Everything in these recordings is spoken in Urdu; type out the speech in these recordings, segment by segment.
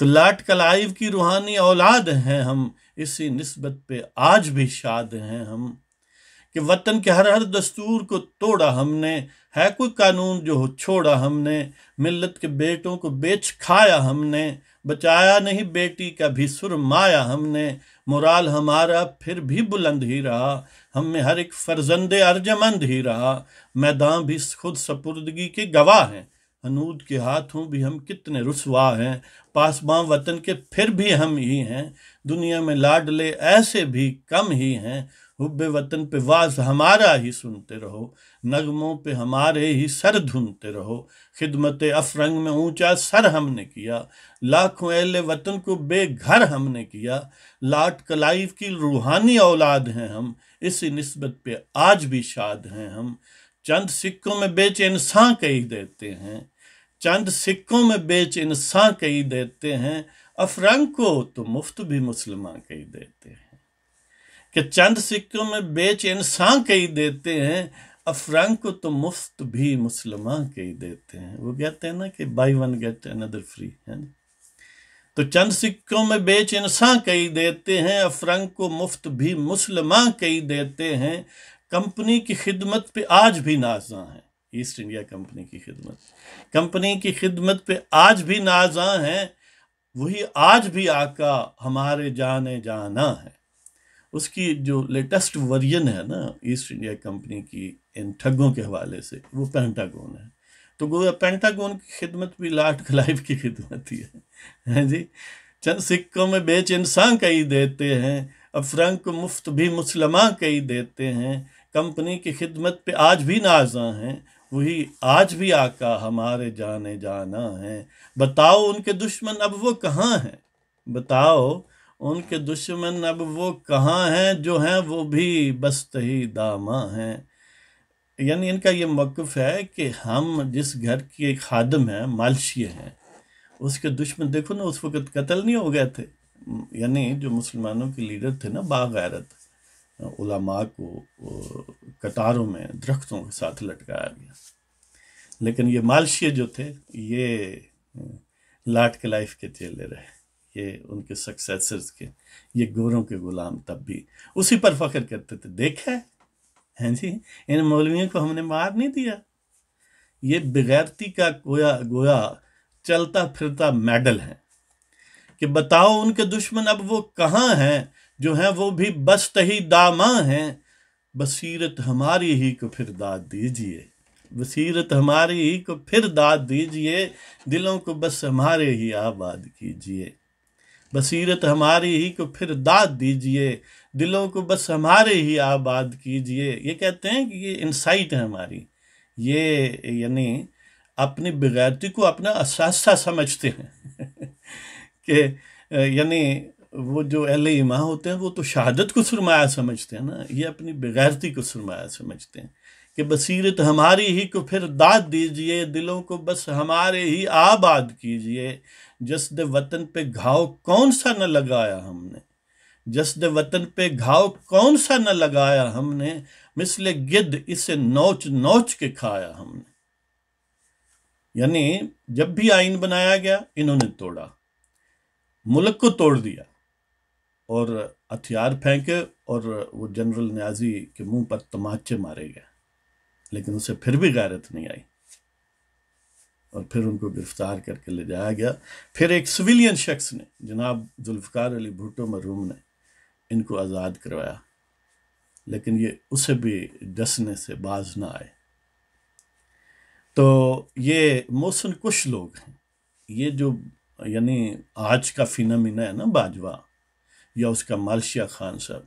تو لاٹ کلائیو کی روحانی اولاد ہیں ہم، اسی نسبت پہ آج بھی شاد ہیں ہم، کہ وطن کے ہر دستور کو توڑا ہم نے، ہے کوئی قانون جو چھوڑا ہم نے، ملت کے بیٹوں کو بیچ کھایا ہم نے، بچایا نہیں بیٹی کا بھی سرمایا ہم نے، مرال ہمارا پھر بھی بلند ہی رہا، ہم میں ہر ایک فرزند ارجمند ہی رہا، میدان بھی خود سپردگی کے گواہ ہیں، حنود کے ہاتھوں بھی ہم کتنے رسوا ہیں، پاسباں وطن کے پھر بھی ہم ہی ہیں، دنیا میں لاڈلے ایسے بھی کم ہی ہیں، حب وطن پہ واز ہمارا ہی سنتے رہو، نغموں پہ ہمارے ہی سر دھنتے رہو، خدمت افرنگ میں اونچا سر ہم نے کیا، لاکھوں اہل وطن کو بے گھر ہم نے کیا، لاٹ کلائیو کی روحانی اولاد ہیں ہم، اسی نسبت پہ آج بھی شاد ہیں ہم، چند سکوں میں بیچ انسان کئی دیتے ہیں، چند سکوں میں بیچ انسان کئی دیتے ہیں، افرنگ کو تو مفت بھی مسلمان کئی دیتے ہیں، کہ چند سکوں میں بیچ انسان کئی دیتے ہیں، افرنگ کو تو مفت بھی مسلمان کئی دیتے ہیں۔ وہ کہتے ہیں نا کہ buy one get another free ہے نا، تو چند سکوں میں بیچ انسان کئی دیتے ہیں، افرنگ کو مفت بھی مسلمان کئی دیتے ہیں، کمپنی کی خدمت پہ آج بھی نازاں ہیں، ایسٹ انڈیا کمپنی کی خدمت پہ آج بھی نازاں ہیں، وہی آج بھی آقا ہمارے جانے جانا ہے۔ اس کی جو لیٹسٹ ورژن ہے نا ایسٹ انڈیا کمپنی کی ان ٹھگوں کے حوالے سے، وہ پینٹاگون ہے، تو گویا پینٹاگون کی خدمت بھی لاٹ کلائیو کی خدمت ہی ہے جی، چند سکوں میں بیچ انسان کئی دیتے ہیں، افرنگ کو مفت بھی مسلمان کئی دیتے ہیں، کمپنی کی خدمت پہ آج بھی نازاں ہیں، وہی آج بھی آقا ہمارے جانے جانا ہیں، بتاؤ ان کے دشمن اب وہ کہاں ہیں، بتاؤ ان کے دشمن اب وہ کہاں ہیں، جو ہیں وہ بھی بستہی داماں ہیں۔ یعنی ان کا یہ موقف ہے کہ ہم جس گھر کی ایک خادم ہیں، مالشیہ ہیں، اس کے دشمن دیکھو نا اس وقت قتل نہیں ہو گئے تھے، یعنی جو مسلمانوں کے لیڈر تھے نا باغیرت، علماء کو قطاروں میں درختوں کے ساتھ لٹکایا گیا، لیکن یہ مالشیہ جو تھے یہ لاٹ کلائیو کے چیلے رہے، یہ ان کے سکسیسرز کے، یہ گوروں کے غلام تب بھی اسی پر فخر کرتے تھے، دیکھا ہے جی ان مولویوں کو ہم نے مار نہیں دیا، یہ بغیرتی کا گویا چلتا پھرتا میڈل ہے، کہ بتاؤ ان کے دشمن اب وہ کہاں ہیں، جو ہیں وہ بھی بستہی داماں ہیں، بصیرت ہماری ہی کو پھر داد دیجئے، بصیرت ہماری ہی کو پھر داد دیجئے، دلوں کو بس ہمارے ہی آباد کیجئے، بصیرت ہماری ہی کو پھر داد دیجئے، دلوں کو بس ہمارے ہی آباد کیجئے۔ یہ کہتے ہیں کہ یہ انسائٹ ہے ہماری، یہ یعنی اپنی بغیرتی کو اپنا اثاثہ سمجھتے ہیں کہ یعنی وہ جو اہل ایمان ہوتے ہیں وہ تو شہادت کو سرمایہ سمجھتے ہیں نا، یہ اپنی بغیرتی کو سرمایہ سمجھتے ہیں، کہ بصیرت ہماری ہی کو پھر داد دیجئے، دلوں کو بس ہمارے ہی آباد کیجئے، جسد وطن پہ گھاؤ کون سا نہ لگایا ہم نے، جسد وطن پہ گھاؤ کون سا نہ لگایا ہم نے، مثل گد اسے نوچ نوچ کے کھایا ہم نے۔ یعنی جب بھی آئین بنایا گیا انہوں نے توڑا، ملک کو توڑ دیا، اور ہتھیار پھینکے اور وہ جنرل نیازی کے منہ پر تماچے مارے گئے، لیکن اسے پھر بھی غیرت نہیں آئی، اور پھر ان کو گرفتار کر کے لے جایا گیا۔ پھر ایک سویلین شخص نے، جناب ذوالفقار علی بھٹو مرحوم نے ان کو آزاد کروایا، لیکن یہ اسے بھی ڈسنے سے باز نہ آئے۔ تو یہ موسن کش لوگ ہیں، یہ جو یعنی آج کا فینامنا ہے نا باجوہ یا اس کا مالشیہ خان صاحب،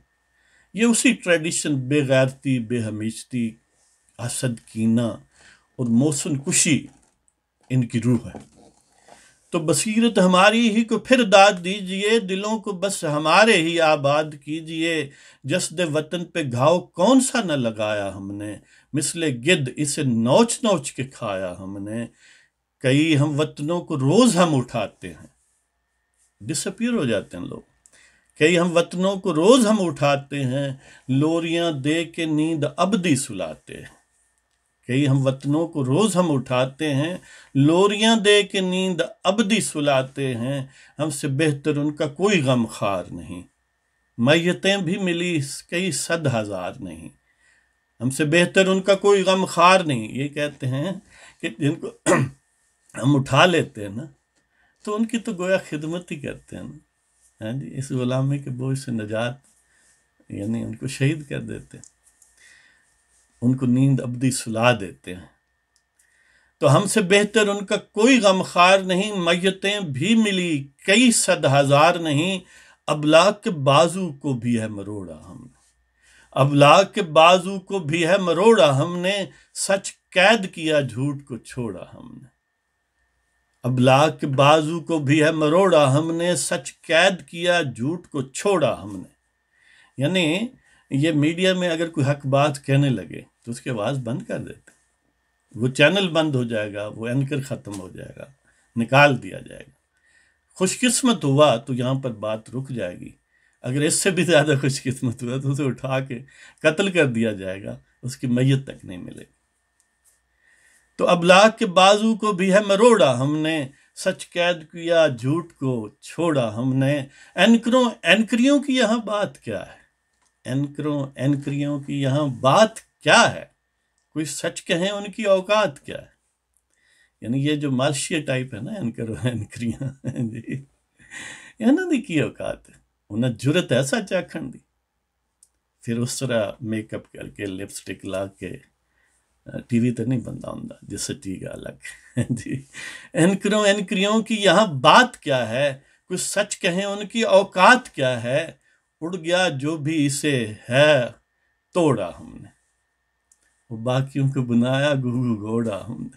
یہ اسی ٹریڈیشن، بے غیرتی، بے ہمیشتی، حسد، کینہ اور موسن کشی ان کی روح ہے۔ تو بصیرت ہماری ہی کو پھر داد دیجئے، دلوں کو بس ہمارے ہی آباد کیجئے، جسد وطن پہ گھاؤ کون سا نہ لگایا ہم نے، مثل گد اسے نوچ نوچ کے کھایا ہم نے، کئی ہم وطنوں کو روز ہم اٹھاتے ہیں، ڈس اپیئر ہو جاتے ہیں لوگ، کئی ہم وطنوں کو روز ہم اٹھاتے ہیں، لوریاں دے کے نیند ابدی سلاتے ہیں، کئی ہم وطنوں کو روز ہم اٹھاتے ہیں، لوریاں دے کے نیند ابدی سلاتے ہیں، ہم سے بہتر ان کا کوئی غم خار نہیں، میتیں بھی ملی کئی 100,000 نہیں، ہم سے بہتر ان کا کوئی غم خار نہیں۔ یہ کہتے ہیں کہ جن کو ہم اٹھا لیتے ہیں نا تو ان کی تو گویا خدمت ہی کرتے ہیں نا، ہاں جی، اس غلامی کے بوجھ سے نجات، یعنی ان کو شہید کر دیتے ہیں، ان کو نیند ابدی سلا دیتے ہیں۔ تو ہم سے بہتر ان کا کوئی غم خار نہیں، میتیں بھی ملی کئی 100,000 نہیں، ابلاغ کے بازو کو بھی ہے مروڑا ہم نے، ابلاغ کے بازو کو بھی ہے مروڑا ہم نے، سچ قید کیا جھوٹ کو چھوڑا ہم نے، ابلاغ کے بازو کو بھی ہے مروڑا ہم نے، سچ قید کیا جھوٹ کو چھوڑا ہم نے۔ یعنی یہ میڈیا میں اگر کوئی حق بات کہنے لگے تو اس کی آواز بند کر دیتے، وہ چینل بند ہو جائے گا، وہ اینکر ختم ہو جائے گا، نکال دیا جائے گا۔ خوش قسمت ہوا تو یہاں پر بات رک جائے گی، اگر اس سے بھی زیادہ خوش قسمت ہوا تو اسے اٹھا کے قتل کر دیا جائے گا، اس کی میت تک نہیں ملے گی۔ تو ابلاغ کے بازو کو بھی ہے مروڑا ہم نے، سچ قید کیا جھوٹ کو چھوڑا ہم نے۔ اینکریوں کی یہاں بات کیا ہے؟ اینکریوں کی یہاں بات کیا ہے؟ کوئی سچ کہیں ان کی اوقات کیا ہے؟ یعنی یہ جو مالشیا ٹائپ ہے نا اینکریاں جی، یہاں دی کی اوقات ہے، انہیں جرت ہے سچ آکھن دی، پھر اس طرح میک اپ کر کے لپسٹک لا کے ٹی وی تے نہیں بندہ ہوں جس سے ٹی گا الگ جی۔ اینکریوں کی یہاں بات کیا ہے؟ کوئی سچ کہیں ان کی اوقات کیا ہے؟ اڑ گیا جو بھی اسے ہے توڑا ہم نے، وہ باقیوں کو بنایا گھوگو گھوڑا ہم نے،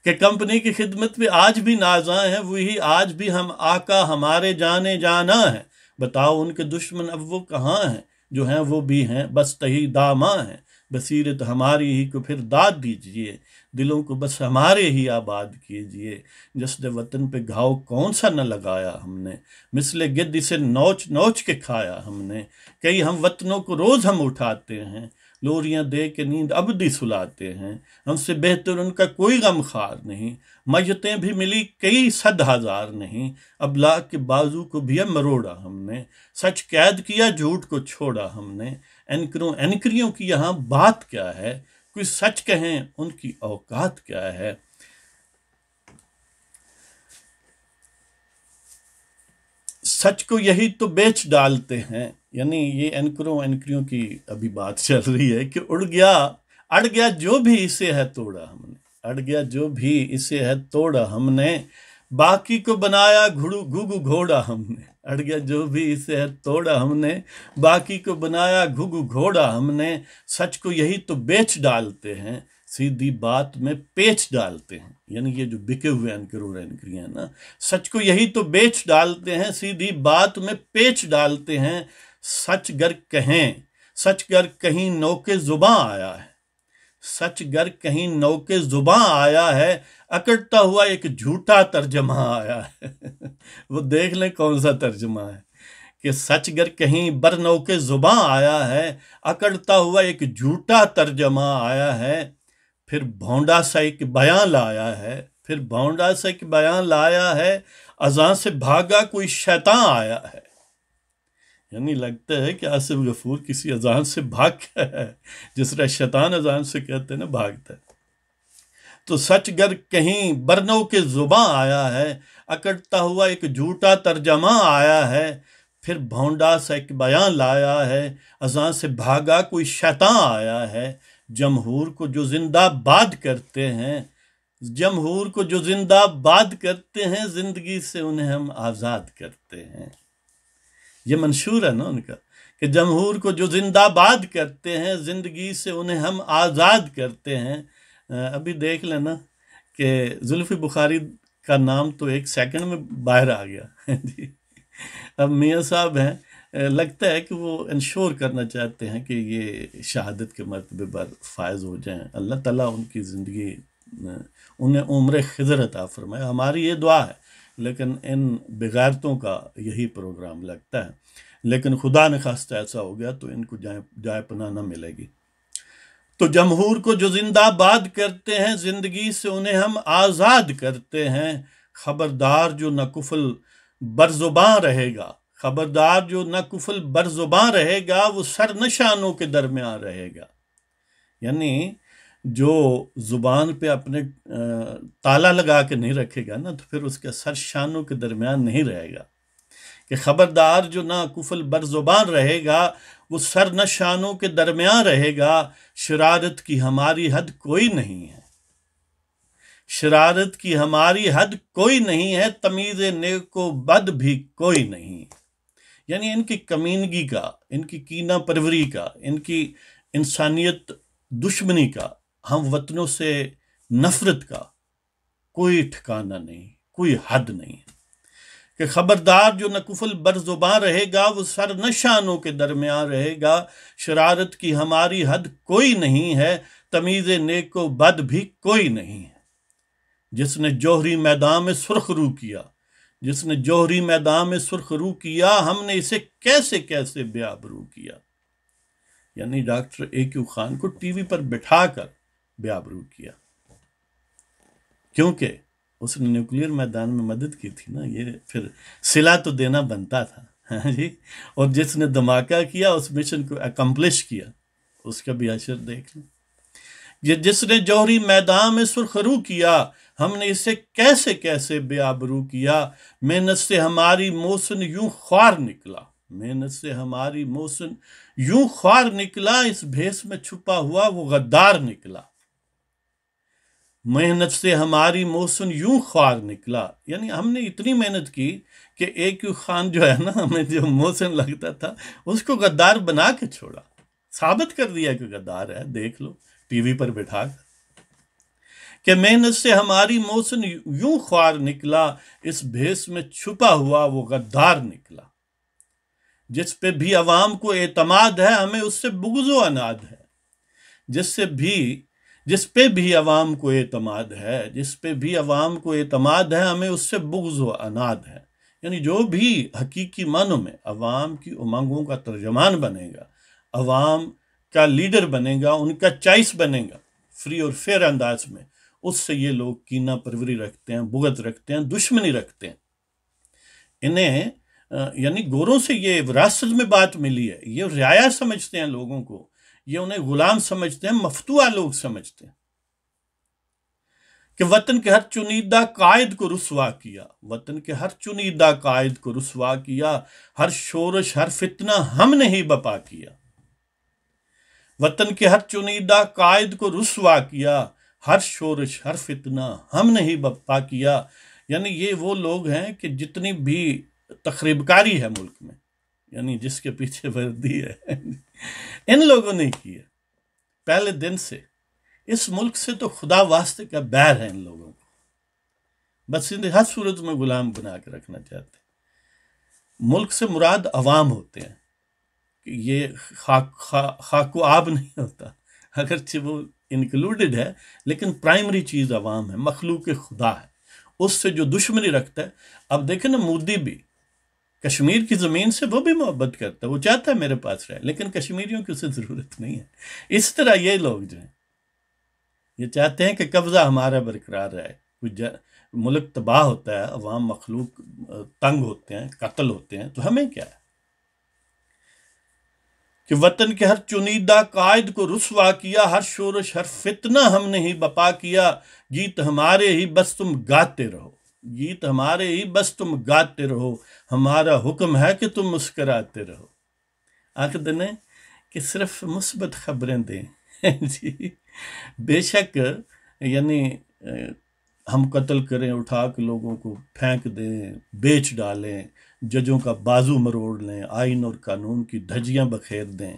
کہ کمپنی کی خدمت میں آج بھی نازاں ہیں وہی آج بھی ہم آقا ہمارے جانے جانا ہے، بتاؤ ان کے دشمن اب وہ کہاں ہیں، جو ہیں وہ بھی ہیں بس تہی داماں ہیں، بصیرت ہماری ہی کو پھر داد دیجئے، دلوں کو بس ہمارے ہی آباد کیجئے، جسد وطن پہ گھاؤ کون سا نہ لگایا ہم نے، مثل گد اسے نوچ نوچ کے کھایا ہم نے، کئی ہم وطنوں کو روز ہم اٹھاتے ہیں، لوریاں دے کے نیند ابدی سلاتے ہیں، ہم سے بہتر ان کا کوئی غم خار نہیں، میتیں بھی ملی کئی 100,000 نہیں، ابلاغ کے بازو کو بھی مروڑا ہم نے، سچ قید کیا جھوٹ کو چھوڑا ہم نے۔ اینکریوں کی یہاں بات کیا ہے؟ کوئی سچ کہیں ان کی اوقات کیا ہے؟ سچ کو یہی تو بیچ ڈالتے ہیں، یعنی یہ اینکریوں کی ابھی بات چل رہی ہے کہ اڑ گیا جو بھی اسے ہے توڑا ہم نے، اڑ گیا جو بھی اسے ہے توڑا ہم نے، باقی کو بنایا گھوگو گھوڑا ہم نے، اڑ گیا جو بھی اسے ہے توڑا ہم نے، باقی کو بنایا گھوگو گھوڑا ہم نے، سچ کو یہی تو بیچ ڈالتے ہیں، سیدھی بات میں پیچ ڈالتے ہیں، یعنی یہ جو بکے ہوئے اینکریاں نا، سچ کو یہی تو بیچ ڈالتے ہیں، سیدھی بات میں پیچ ڈالتے ہیں، سچ گر کہیں نوکے زباں آیا ہے، سچ گر کہیں نوکے زباں آیا ہے، اکڑتا ہوا ایک جھوٹا ترجمہ آیا ہے وہ دیکھ لیں کون سا ترجمہ ہے کہ سچ گر کہیں بر نوکے زباں آیا ہے، اکڑتا ہوا ایک جھوٹا ترجمہ آیا ہے، پھر بھونڈا سا ایک بیان لایا ہے، اذان سے بھاگا کوئی شیطان آیا ہے، یعنی لگتا ہے کہ آصف غفور کسی اذان سے بھاگ گیا ہے، جس طرح شیطان اذان سے کہتے ہیں نا بھاگتا ہے۔ تو سچ گر کہیں برنو کے زباں آیا ہے، اکڑتا ہوا ایک جھوٹا ترجمہ آیا ہے، پھر بھونڈا سا ایک بیان لایا ہے، اذان سے بھاگا کوئی شیطان آیا ہے، جمہور کو جو زندہ باد کرتے ہیں زندگی سے انہیں ہم آزاد کرتے ہیں۔ یہ منشور ہے نا ان کا کہ جمہور کو جو زندہ باد کرتے ہیں زندگی سے انہیں ہم آزاد کرتے ہیں۔ ابھی دیکھ لینا کہ زلفی بخاری کا نام تو ایک سیکنڈ میں باہر آ گیا جی۔ اب میاں صاحب ہیں، لگتا ہے کہ وہ انشور کرنا چاہتے ہیں کہ یہ شہادت کے مرتبے پر فائز ہو جائیں، اللہ تعالیٰ ان کی زندگی انہیں عمر خضر عطا فرمائے، ہماری یہ دعا ہے، لیکن ان بغیرتوں کا یہی پروگرام لگتا ہے، لیکن خدا نے خواستہ ایسا ہو گیا تو ان کو جائے پناہ نہ ملے گی۔ تو جمہور کو جو زندہ باد کرتے ہیں، زندگی سے انہیں ہم آزاد کرتے ہیں۔ خبردار جو نہ کفل برزباں رہے گا، خبردار جو نہ کفل برزباں رہے گا، وہ سر نشانوں کے درمیان رہے گا۔ یعنی جو زبان پہ اپنے تالا لگا کے نہیں رکھے گا نا، تو پھر اس کے سر شانوں کے درمیان نہیں رہے گا۔ کہ خبردار جو نہ کفل برزبان رہے گا، وہ سر نشانوں کے درمیان رہے گا۔ شرارت کی ہماری حد کوئی نہیں ہے، شرارت کی ہماری حد کوئی نہیں ہے، تمیز نیک و بد بھی کوئی نہیں۔ یعنی ان کی کمینگی کا، ان کی کینہ پروری کا، ان کی انسانیت دشمنی کا، ہم وطنوں سے نفرت کا کوئی ٹھکانہ نہیں، کوئی حد نہیں۔ کہ خبردار جو نہ کفل برزباں رہے گا، وہ سر نشانوں کے درمیان رہے گا۔ شرارت کی ہماری حد کوئی نہیں ہے، تمیز نیک و بد بھی کوئی نہیں ہے۔ جس نے جوہری میدان میں سرخ رو کیا، جس نے جوہری میدان میں سرخ رو کیا، ہم نے اسے کیسے کیسے بے آبرو کیا۔ یعنی ڈاکٹر A.Q. خان کو ٹی وی پر بٹھا کر بے آبرو کیا، کیونکہ اس نے نیوکلیر میدان میں مدد کی تھی نا، یہ پھر صلہ تو دینا بنتا تھا، ہاں جی۔ اور جس نے دھماکہ کیا، اس مشن کو اکمپلش کیا، اس کا بھی اشر دیکھ لیں۔ جس نے جوہری میدان میں سرخ رو کیا، ہم نے اسے کیسے کیسے بے آبرو کیا۔ محنت سے ہماری موسن یوں خوار نکلا، محنت سے ہماری موسن یوں خوار نکلا، اس بھیس میں چھپا ہوا وہ غدار نکلا۔ محنت سے ہماری موسن یوں خوار نکلا، یعنی ہم نے اتنی محنت کی کہ A.Q. خان جو ہے نا، ہمیں جو موسن لگتا تھا، اس کو غدار بنا کے چھوڑا، ثابت کر دیا کہ غدار ہے، دیکھ لو ٹی وی پر بٹھا کر۔ کہ محنت سے ہماری موسن یوں خوار نکلا، اس بھیس میں چھپا ہوا وہ غدار نکلا۔ جس پہ بھی عوام کو اعتماد ہے، ہمیں اس سے بغض و عناد ہے۔ جس پہ بھی عوام کو اعتماد ہے، جس پہ بھی عوام کو اعتماد ہے، ہمیں اس سے بغض و عناد ہے۔ یعنی جو بھی حقیقی معنوں میں عوام کی امنگوں کا ترجمان بنے گا، عوام کا لیڈر بنے گا، ان کا چائس بنے گا فری اور فیئر انداز میں، اس سے یہ لوگ کینہ پروری رکھتے ہیں، بغض رکھتے ہیں، دشمنی رکھتے ہیں۔ انہیں یعنی گوروں سے یہ وراثت میں بات ملی ہے، یہ رعایا سمجھتے ہیں لوگوں کو، یہ انہیں غلام سمجھتے ہیں، مفتوح لوگ سمجھتے ہیں۔ کہ وطن کے ہر چنیدہ قائد کو رسوا کیا، وطن کے ہر چنیدہ قائد کو رسوا کیا، ہر شورش ہر فتنہ ہم نے ہی بپا کیا۔ وطن کے ہر چنیدہ قائد کو رسوا کیا، ہر شورش ہر فتنہ ہم نے ہی بپا کیا۔ یعنی یہ وہ لوگ ہیں کہ جتنی بھی تخریب کاری ہے ملک میں، یعنی جس کے پیچھے وردی ہے، ان لوگوں نے کی ہے پہلے دن سے۔ اس ملک سے تو خدا واسطے کا بیر ہے ان لوگوں کو، بس انہیں ہر صورت میں غلام بنا کے رکھنا چاہتے ہیں۔ ملک سے مراد عوام ہوتے ہیں، کہ یہ خاک و آب نہیں ہوتا، اگرچہ وہ انکلوڈڈ ہے، لیکن پرائمری چیز عوام ہے، مخلوق خدا ہے۔ اس سے جو دشمنی رکھتا ہے، اب دیکھیں نا، مودی بھی کشمیر کی زمین سے وہ بھی محبت کرتا ہے، وہ چاہتا ہے میرے پاس رہے، لیکن کشمیریوں کی اسے ضرورت نہیں ہے۔ اس طرح یہ لوگ جو ہیں، یہ چاہتے ہیں کہ قبضہ ہمارا برقرار رہے، ملک تباہ ہوتا ہے، عوام مخلوق تنگ ہوتے ہیں، قتل ہوتے ہیں، تو ہمیں کیا ہے؟ کہ وطن کے ہر چنیدہ قائد کو رسوا کیا، ہر شورش ہر فتنہ ہم نے ہی بپا کیا۔ گیت ہمارے ہی بس تم گاتے رہو، گیت ہمارے ہی بس تم گاتے رہو، ہمارا حکم ہے کہ تم مسکراتے رہو۔ آخر دن کہ صرف مثبت خبریں دیں جی۔ بے شک یعنی ہم قتل کریں، اٹھا کے لوگوں کو پھینک دیں، بیچ ڈالیں، ججوں کا بازو مروڑ لیں، آئین اور قانون کی دھجیاں بکھیر دیں،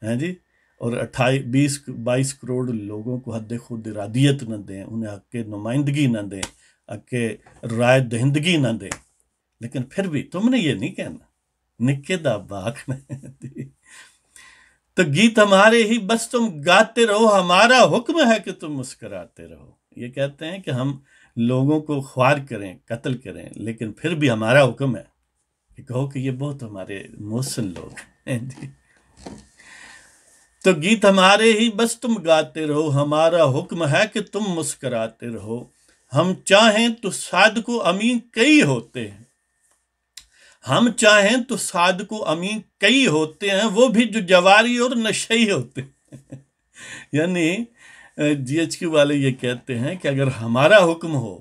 ہیں جی، اور 22 کروڑ لوگوں کو حد خود ارادیت نہ دیں، انہیں حق نمائندگی نہ دیں، حق رائے دہندگی نہ دیں، لیکن پھر بھی تم نے یہ نہیں کہنا نکے دا باغ میں۔ تو گیت ہمارے ہی بس تم گاتے رہو، ہمارا حکم ہے کہ تم مسکراتے رہو۔ یہ کہتے ہیں کہ ہم لوگوں کو خوار کریں، قتل کریں، لیکن پھر بھی ہمارا حکم ہے کہ کہو کہ یہ بہت ہمارے محسن لوگ ہیں جی۔ تو گیت ہمارے ہی بس تم گاتے رہو، ہمارا حکم ہے کہ تم مسکراتے رہو، ہم چاہیں تو صادق و امین کئی ہوتے ہیں، ہم چاہیں تو صادق و امین کئی ہوتے ہیں، وہ بھی جو جواری اور نشئی ہوتے ہیں۔ یعنی جی ایچ کیو والے یہ کہتے ہیں کہ اگر ہمارا حکم ہو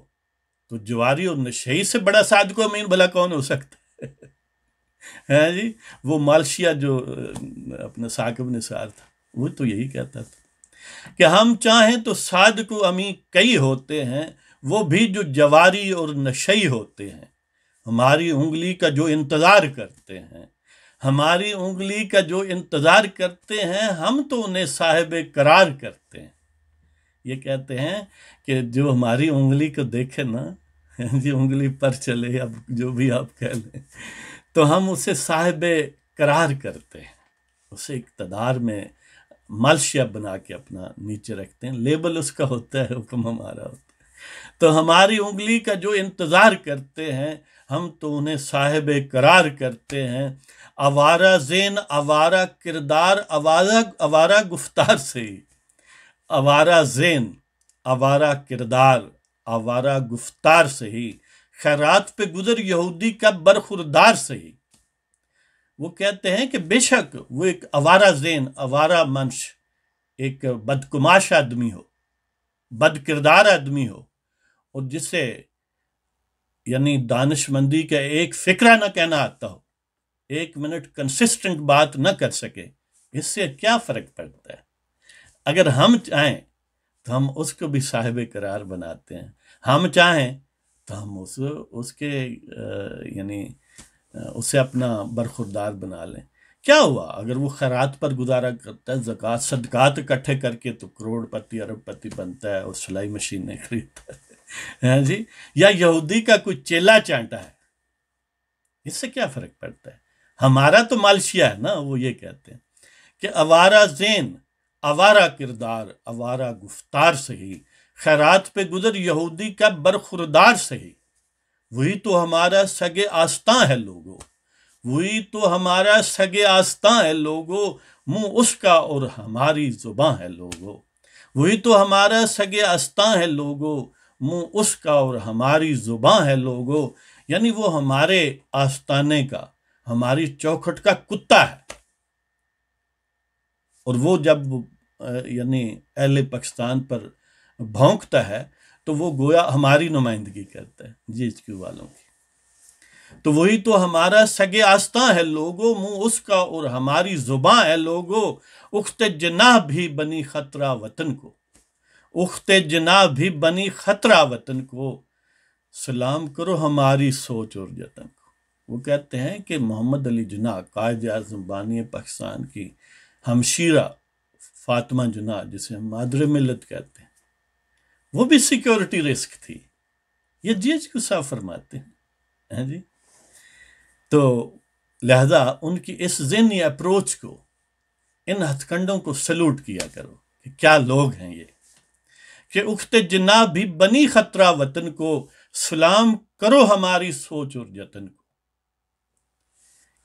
تو جواری اور نشئی سے بڑا صادق و امین بھلا کون ہو سکتا ہے جی؟ وہ مالشیا جو اپنا ثاقب نثار تھا وہ تو یہی کہتا تھا کہ ہم چاہیں تو صادق و امین کئی ہوتے ہیں، وہ بھی جو جواری اور نشئی ہوتے ہیں، ہماری انگلی کا جو انتظار کرتے ہیں، ہماری انگلی کا جو انتظار کرتے ہیں، ہم تو انہیں صاحب قرار کرتے ہیں۔ یہ کہتے ہیں کہ جو ہماری انگلی کو دیکھے نا جی، انگلی پر چلے، اب جو بھی آپ کہہ لیں، تو ہم اسے صاحب قرار کرتے ہیں، اسے اقتدار میں مالشیا بنا کے اپنا نیچے رکھتے ہیں، لیبل اس کا ہوتا ہے، حکم ہمارا ہوتا ہے۔ تو ہماری انگلی کا جو انتظار کرتے ہیں، ہم تو انہیں صاحب قرار کرتے ہیں، آوارہ ذہن، آوارہ کردار، آوارہ گفتار سے ہی، آوارہ ذہن، آوارہ کردار، آوارہ گفتار سے ہی، خیرات پہ گزر یہودی کا برخوردار سے ہی۔ وہ کہتے ہیں کہ بے شک وہ ایک آوارہ ذہن، آوارہ منش، ایک بدکماش آدمی ہو، بد کردار آدمی ہو، اور جسے یعنی دانش مندی کا ایک فکرہ نہ کہنا آتا ہو، 1 منٹ کنسسٹنٹ بات نہ کر سکے، اس سے کیا فرق پڑتا ہے؟ اگر ہم چاہیں تو ہم اس کو بھی صاحب قرار بناتے ہیں، ہم چاہیں تو ہم اس کے یعنی اسے اپنا برخوردار بنا لیں۔ کیا ہوا اگر وہ خیرات پر گزارا کرتا ہے، زکوٰۃ صدقات اکٹھے کر کے تو کروڑ پتی ارب پتی بنتا ہے اور سلائی مشینیں خریدتا ہے جی، یا یہودی کا کوئی چیلا چانٹا ہے، اس سے کیا فرق پڑتا ہے؟ ہمارا تو مالشیا ہے نا، وہ یہ کہتے ہیں کہ آوارہ ذہن، آوارہ کردار، آوارہ گفتار سے ہی، خیرات پہ گزر یہودی کا برخوردار سے ہی، وہی تو ہمارا سگ آستاں ہے لوگو، وہی تو ہمارا سگ آستاں ہے لوگو، منہ اس کا اور ہماری زباں ہے لوگو، وہی تو ہمارا سگ آستاں ہے لوگو، منہ اس کا اور ہماری زباں ہے لوگو۔ یعنی وہ ہمارے آستانے کا، ہماری چوکھٹ کا کتا ہے، اور وہ جب یعنی اہل پاکستان پر بھونکتا ہے تو وہ گویا ہماری نمائندگی کرتا ہے، جی ایچ کیو والوں کی۔ تو وہی تو ہمارا سگ آستاں ہے لوگو، منہ اس کا اور ہماری زباں ہے لوگو، اخت جناح بھی بنی خطرہ وطن کو، اخت جناح بھی بنی خطرہ وطن کو، سلام کرو ہماری سوچ اور جتن کو۔ وہ کہتے ہیں کہ محمد علی جناح، قائد اعظم بانی پاکستان کی ہمشیرہ فاطمہ جناح، جسے ہم مادر ملت کہتے ہیں، وہ بھی سیکیورٹی رسک تھی، یہ جی ایچ کیو صاحب فرماتے ہیں جی۔ تو لہذا ان کی اس ذہنی اپروچ کو، ان ہتھ کنڈوں کو سلوٹ کیا کرو کہ کیا لوگ ہیں یہ، کہ اخت جناح بھی بنی خطرہ وطن کو، سلام کرو ہماری سوچ اور جتن کو،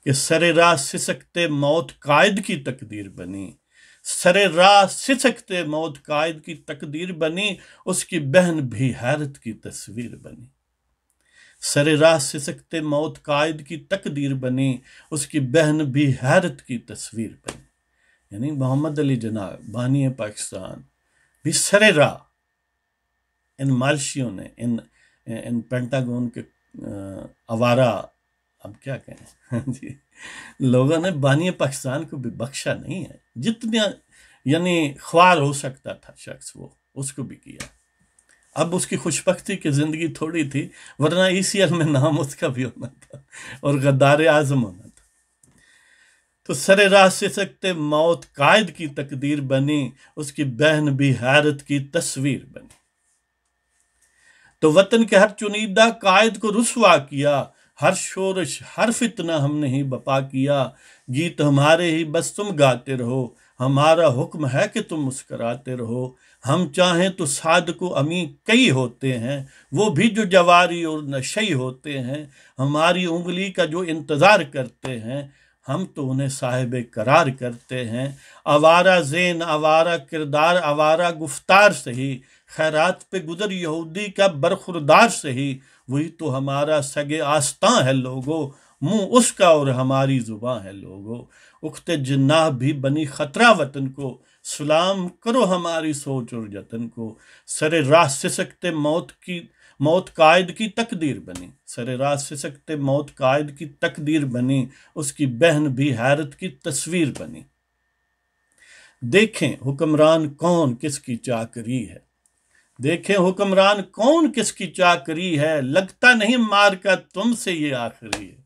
کہ سر راہ سسکتے موت قائد کی تقدیر بنی، سر راہ سسکتے موت قائد کی تقدیر بنی، اس کی بہن بھی حیرت کی تصویر بنی، سر راہ سسکتے موت قائد کی تقدیر بنی، اس کی بہن بھی حیرت کی تصویر بنی۔ یعنی محمد علی جناح بانی پاکستان بھی سر راہ ان مالشیوں نے، ان پینٹاگون کے آوارہ، اب کیا کہیں جی، لوگوں نے بانی پاکستان کو بھی بخشا نہیں ہے، جتنا یعنی خوار ہو سکتا تھا شخص وہ اس کو بھی کیا۔ اب اس کی خوش بختی کی زندگی تھوڑی تھی، ورنہ ECL میں نام اس کا بھی ہونا تھا اور غدار اعظم ہونا تھا۔ تو سر راہ سے سکتے موت قائد کی تقدیر بنی، اس کی بہن بھی حیرت کی تصویر بنی۔ تو وطن کے ہر چنیدہ قائد کو رسوا کیا، ہر شورش ہر فتنہ ہم نے ہی بپا کیا، گیت ہمارے ہی بس تم گاتے رہو، ہمارا حکم ہے کہ تم مسکراتے رہو، ہم چاہیں تو صادق و امین کئی ہوتے ہیں، وہ بھی جو جواری اور نشئی ہوتے ہیں، ہماری انگلی کا جو انتظار کرتے ہیں، ہم تو انہیں صاحب قرار کرتے ہیں۔ آوارہ ذہن، آوارہ کردار، آوارہ گفتار سہی، خیرات پہ گزر یہودی کا برخوردار سہی، وہی تو ہمارا سگ آستاں ہے لوگو، منہ اس کا اور ہماری زباں ہے لوگو۔ اخت جناح بھی بنی خطرہ وطن کو، سلام کرو ہماری سوچ اور جتن کو۔ سر راہ سسکتے موت قائد کی تقدیر بنی، سر راہ سسکتے موت قائد کی تقدیر بنی، اس کی بہن بھی حیرت کی تصویر بنی۔ دیکھیں حکمران کون کس کی چاکری ہے، دیکھیں حکمران کون کس کی چاکری ہے، لگتا نہیں مار کا تم سے یہ آخری ہے۔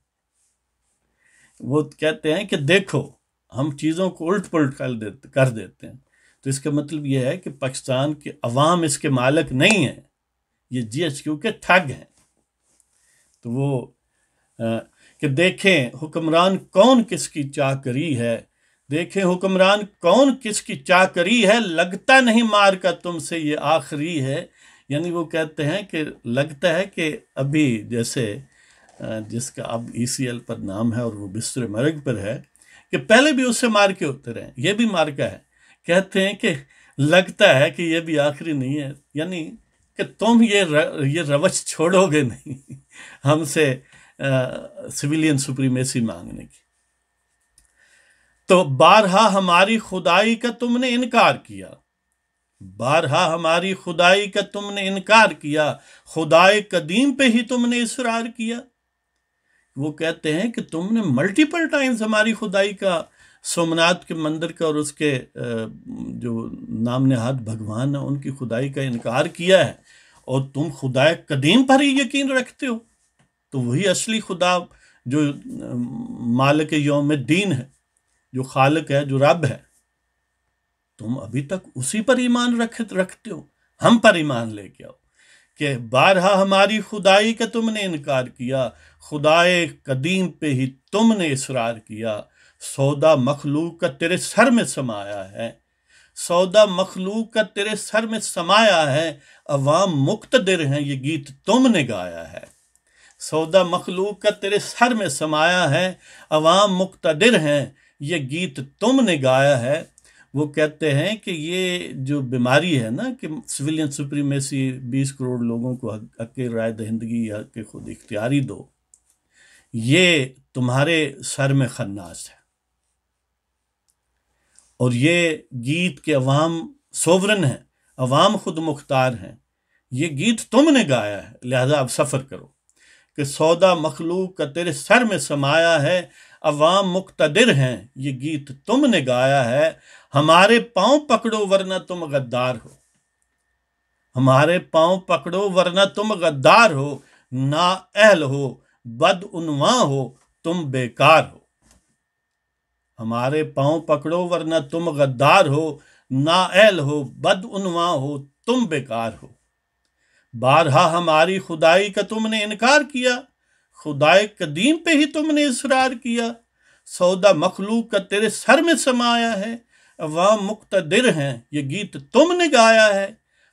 وہ کہتے ہیں کہ دیکھو ہم چیزوں کو الٹ پلٹ کر دیتے ہیں، تو اس کا مطلب یہ ہے کہ پاکستان کے عوام اس کے مالک نہیں ہیں، یہ جی ایچ کیو کے ٹھگ ہیں۔ تو وہ کہ دیکھیں حکمران کون کس کی چاکری ہے، دیکھیں حکمران کون کس کی چاکری ہے، لگتا نہیں مار کا تم سے یہ آخری ہے۔ یعنی وہ کہتے ہیں کہ لگتا ہے کہ ابھی جیسے جس کا اب ای سی ایل پر نام ہے اور وہ بستر مرگ پر ہے، کہ پہلے بھی اس سے مار کے ہوتے رہے، یہ بھی مار کا ہے، کہتے ہیں کہ لگتا ہے کہ یہ بھی آخری نہیں ہے، یعنی کہ تم یہ روش چھوڑو گے نہیں ہم سے سویلین سپریمیسی مانگنے کی۔ تو بارہا ہماری خدائی کا تم نے انکار کیا، بارہا ہماری خدائی کا تم نے انکار کیا، خدائے قدیم پہ ہی تم نے اصرار کیا۔ وہ کہتے ہیں کہ تم نے ملٹیپل ٹائمز ہماری خدائی کا، سومناتھ کے مندر کا اور اس کے جو نام نہاد بھگوان ہیں ان کی خدائی کا انکار کیا ہے، اور تم خدائے قدیم پر ہی یقین رکھتے ہو۔ تو وہی اصلی خدا جو مالک یوم الدین ہے، جو خالق ہے، جو رب ہے، تم ابھی تک اسی پر ایمان رکھتے ہو۔ ہم پر ایمان لے کے آؤ کہ بارہا ہماری خدائی کا تم نے انکار کیا، خدائے قدیم پہ ہی تم نے اصرار کیا، سودا مخلوق کا تیرے سر میں سمایا ہے، سودا مخلوق کا تیرے سر میں سمایا ہے، عوام مقتدر ہیں یہ گیت تم نے گایا ہے۔ سودا مخلوق کا تیرے سر میں سمایا ہے، عوام مقتدر ہیں یہ گیت تم نے گایا ہے۔ وہ کہتے ہیں کہ یہ جو بیماری ہے نا کہ سویلین سپریمیسی، 20 کروڑ لوگوں کو حق رائے دہندگی یا حق خود اختیاری دو، یہ تمہارے سر میں خناس ہے، اور یہ گیت کے عوام سوورن ہیں، عوام خود مختار ہیں، یہ گیت تم نے گایا ہے، لہذا اب سفر کرو کہ سودا مخلوق کا تیرے سر میں سمایا ہے، عوام مقتدر ہیں یہ گیت تم نے گایا ہے، ہمارے پاؤں پکڑو ورنہ تم غدار ہو، ہمارے پاؤں پکڑو ورنہ تم غدار ہو، نااہل ہو بدعنواں ہو تم بیکار ہو، ہمارے پاؤں پکڑو ورنہ تم غدار ہو، نااہل ہو بدعنواں ہو تم بیکار ہو۔ بارہا ہماری خدائی کا تم نے انکار کیا، خدائے قدیم پہ ہی تم نے اصرار کیا، سودا مخلوق کا تیرے سر میں سمایا ہے، عوام مقتدر ہیں یہ گیت تم نے گایا ہے،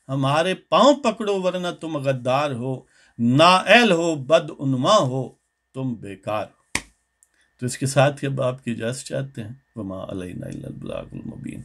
ہمارے پاؤں پکڑو ورنہ تم غدار ہو، نااہل ہو بدعنواں ہو تم بیکار ہو۔ تو اس کے ساتھ ہی اب آپ کی اجازت چاہتے ہیں۔ وما علینا الا البلاغ المبین۔